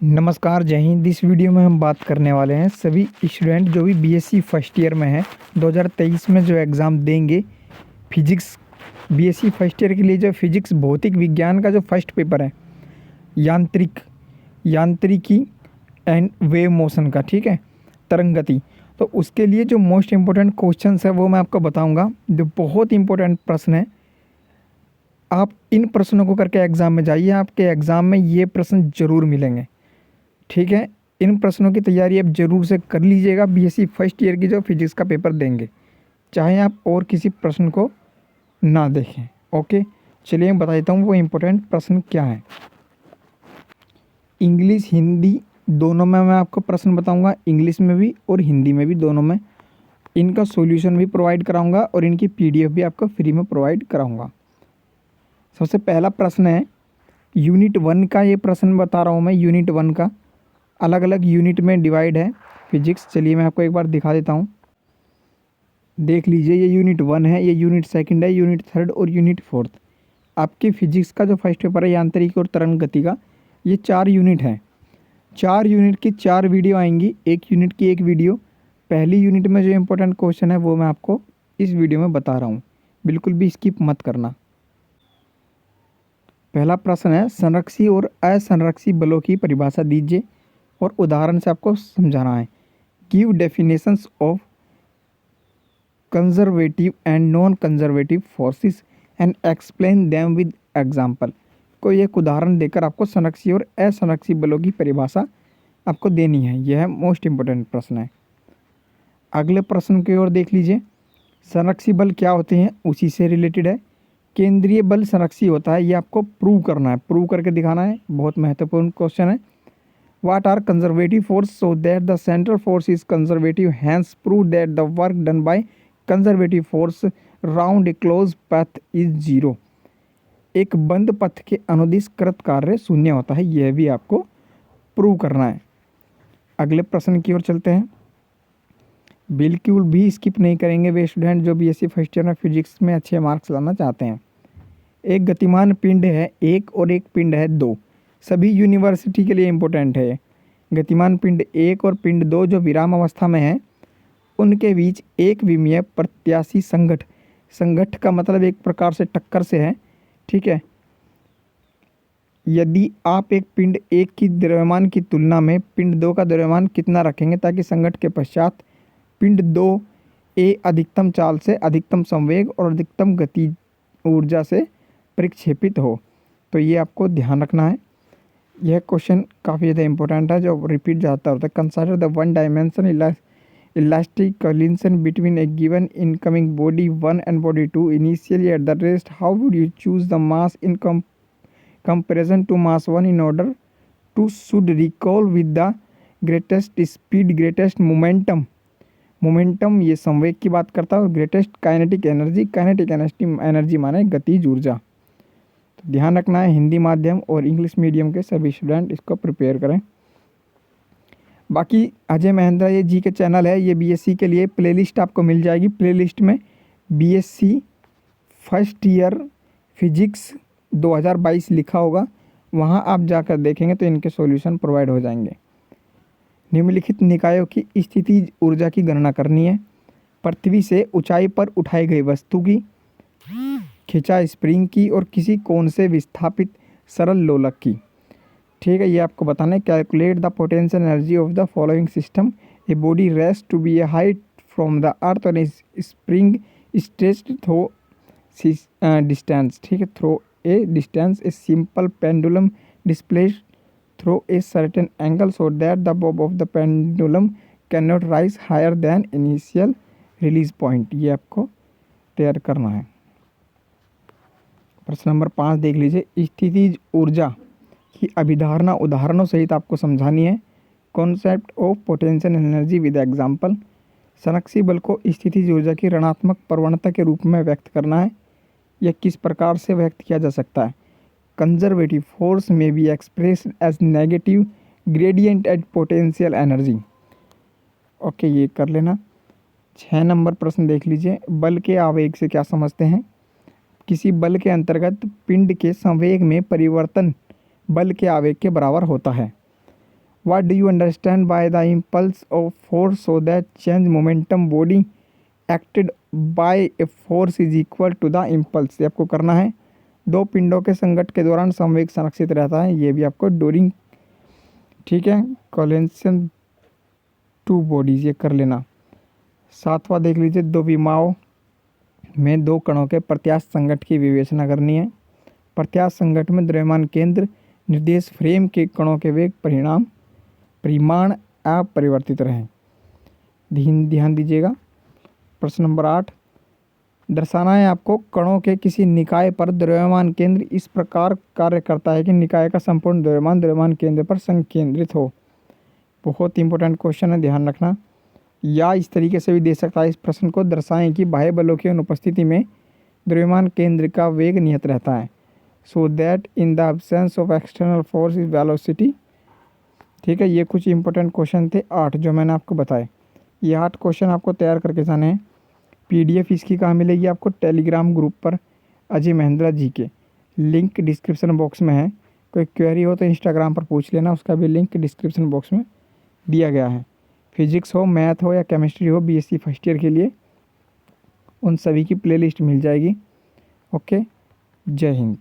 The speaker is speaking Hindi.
नमस्कार, जय हिंद। इस वीडियो में हम बात करने वाले हैं सभी स्टूडेंट जो भी बीएससी फर्स्ट ईयर में हैं 2023 में जो एग्ज़ाम देंगे फिजिक्स। बीएससी फर्स्ट ईयर के लिए जो फिजिक्स भौतिक विज्ञान का जो फर्स्ट पेपर है यांत्रिकी एंड वेव मोशन का, ठीक है, तरंग गति। तो उसके लिए जो मोस्ट इम्पोर्टेंट क्वेश्चंस है वो मैं आपको बताऊंगा, जो बहुत इंपॉर्टेंट प्रश्न है। आप इन प्रश्नों को करके एग्ज़ाम में जाइए, आपके एग्ज़ाम में ये प्रश्न ज़रूर मिलेंगे, ठीक है। इन प्रश्नों की तैयारी आप जरूर से कर लीजिएगा। बीएससी फर्स्ट ईयर की जो फिजिक्स का पेपर देंगे, चाहे आप और किसी प्रश्न को ना देखें। ओके, चलिए मैं बता देता हूँ वो इम्पोर्टेंट प्रश्न क्या है। इंग्लिश हिंदी दोनों में मैं आपको प्रश्न बताऊंगा, इंग्लिश में भी और हिंदी में भी, दोनों में। इनका सॉल्यूशन भी प्रोवाइड कराऊंगा और इनकी पीडीएफ भी आपको फ्री में प्रोवाइड कराऊंगा। सबसे पहला प्रश्न है यूनिट 1 का। ये प्रश्न बता रहा हूँ मैं, यूनिट 1 का अलग अलग यूनिट में डिवाइड है फिजिक्स। चलिए मैं आपको एक बार दिखा देता हूँ, देख लीजिए। ये यूनिट 1 है, ये यूनिट 2 है, यूनिट 3 और यूनिट 4। आपके फिजिक्स का जो फर्स्ट पेपर है यांत्रिकी और तरंग गति का, ये 4 यूनिट हैं। 4 यूनिट की 4 वीडियो आएंगी, एक यूनिट की एक वीडियो। पहली यूनिट में जो इम्पोर्टेंट क्वेश्चन है वो मैं आपको इस वीडियो में बता रहा हूँ, बिल्कुल भी स्किप मत करना। पहला प्रश्न है संरक्षी और असंरक्षी बलों की परिभाषा दीजिए और उदाहरण से आपको समझाना है। Give definitions of conservative and non conservative forces and explain them with example. कोई एक उदाहरण देकर आपको संरक्षी और असंरक्षी बलों की परिभाषा आपको देनी है। यह मोस्ट इम्पोर्टेंट प्रश्न है। अगले प्रश्न की ओर देख लीजिए। संरक्षी बल क्या होते हैं, उसी से रिलेटेड है। केंद्रीय बल संरक्षी होता है, ये आपको प्रूव करना है, प्रूव करके दिखाना है। बहुत महत्वपूर्ण क्वेश्चन है। What are conservative force? So that the central force is conservative, hence prove that the work done by conservative force round a closed path is zero. एक बंद पथ के अनुदिश कृत कार्य शून्य होता है, यह भी आपको प्रूव करना है। अगले प्रश्न की ओर चलते हैं। बिल्कुल भी स्किप नहीं करेंगे वे स्टूडेंट जो बीएससी फर्स्ट ईयर में फिजिक्स में अच्छे मार्क्स लाना चाहते हैं। एक गतिमान पिंड है 1 और एक पिंड है 2। सभी यूनिवर्सिटी के लिए इम्पोर्टेंट है। गतिमान पिंड 1 और पिंड 2 जो विराम अवस्था में है, उनके बीच एक विमीय प्रत्याशी संघट का मतलब एक प्रकार से टक्कर से है, ठीक है। यदि आप एक पिंड 1 की द्रव्यमान की तुलना में पिंड 2 का द्रव्यमान कितना रखेंगे ताकि संघट के पश्चात पिंड 2 ए अधिकतम चाल से, अधिकतम संवेग और अधिकतम गति ऊर्जा से परिक्षेपित हो, तो ये आपको ध्यान रखना है। यह क्वेश्चन काफ़ी ज़्यादा इंपॉर्टेंट है, जो रिपीट जाता होता है। Consider the one dimension elastic collision between a given incoming body 1 and body 2 initially at the rest. How would you choose the mass in comparison to mass 1 in order to should recoil with the greatest speed, greatest momentum ये संवेग की बात करता है, और ग्रेटेस्ट काइनेटिक एनर्जी माने गतिज ऊर्जा। तो ध्यान रखना है, हिंदी माध्यम और इंग्लिश मीडियम के सभी स्टूडेंट इसको प्रिपेयर करें। बाकी अजय महेंद्रा ये जी के चैनल है, ये बीएससी के लिए प्लेलिस्ट आपको मिल जाएगी। प्लेलिस्ट में बीएससी फर्स्ट ईयर फिजिक्स 2022 लिखा होगा, वहाँ आप जाकर देखेंगे तो इनके सॉल्यूशन प्रोवाइड हो जाएंगे। निम्नलिखित निकायों की स्थितिज ऊर्जा की गणना करनी है। पृथ्वी से ऊंचाई पर उठाई गई वस्तु की, खिंचा स्प्रिंग की और किसी कोण से विस्थापित सरल लोलक की, ठीक है। ये आपको बताना है। Calculate the potential energy of the following system. A body rest to be a height from the earth और स्प्रिंग स्ट्रेच्ड थ्रो डिस्टेंस, ठीक है, through a distance. A simple pendulum displaced through a certain angle so that the bob of the pendulum can not rise higher than initial release point. ये आपको तैयार करना है। प्रश्न नंबर 5 देख लीजिए। स्थितिज ऊर्जा की अभिधारणा उदाहरणों सहित आपको समझानी है। Concept of potential energy with example. संरक्षी बल को स्थितिज ऊर्जा की ऋणात्मक प्रवणता के रूप में व्यक्त करना है। यह किस प्रकार से व्यक्त किया जा सकता है। कंजर्वेटिव फोर्स में be expressed as negative gradient at potential energy. Okay, ये कर लेना। 6 नंबर प्रश्न देख लीजिए। बल के आवेग से क्या समझते हैं। किसी बल के अंतर्गत पिंड के संवेग में परिवर्तन बल के आवेग के बराबर होता है। What do you understand by the impulse of force so that change momentum body acted by a force is equal to the impulse. ये आपको करना है। दो पिंडों के संघट्ट के दौरान संवेग संरक्षित रहता है, ये भी आपको ड्यूरिंग, ठीक है, कोलिजन टू बॉडीज, ये कर लेना। सातवां देख लीजिए, दो विमाओं में दो कणों के प्रत्यास्थ संघट्ट की विवेचना करनी है। प्रत्यास्थ संघट्ट में द्रव्यमान केंद्र निर्देश फ्रेम के कणों के वेग परिमाण अपरिवर्तित रहें। ध्यान दीजिएगा। प्रश्न नंबर 8, दर्शाना है आपको कणों के किसी निकाय पर द्रव्यमान केंद्र इस प्रकार कार्य करता है कि निकाय का संपूर्ण द्रव्यमान केंद्र पर संकेंद्रित हो। बहुत इंपॉर्टेंट क्वेश्चन है, ध्यान रखना। या इस तरीके से भी दे सकता है इस प्रश्न को, दर्शाएं कि बाह्य बलों की अनुपस्थिति में द्रव्यमान केंद्र का वेग नियत रहता है। So that in the absence of external force is velocity. ठीक है, ये कुछ इंपॉर्टेंट क्वेश्चन थे 8 जो मैंने आपको बताए। ये 8 क्वेश्चन आपको तैयार करके जाने हैं। PDF इसकी कहाँ मिलेगी आपको? टेलीग्राम ग्रुप पर, अजय महेंद्रा जी के, लिंक डिस्क्रिप्शन बॉक्स में है। कोई क्वेरी हो तो इंस्टाग्राम पर पूछ लेना, उसका भी लिंक डिस्क्रिप्शन बॉक्स में दिया गया है। फिजिक्स हो, मैथ हो या केमिस्ट्री हो, BSc फर्स्ट ईयर के लिए उन सभी की प्लेलिस्ट मिल जाएगी। ओके, जय हिंद।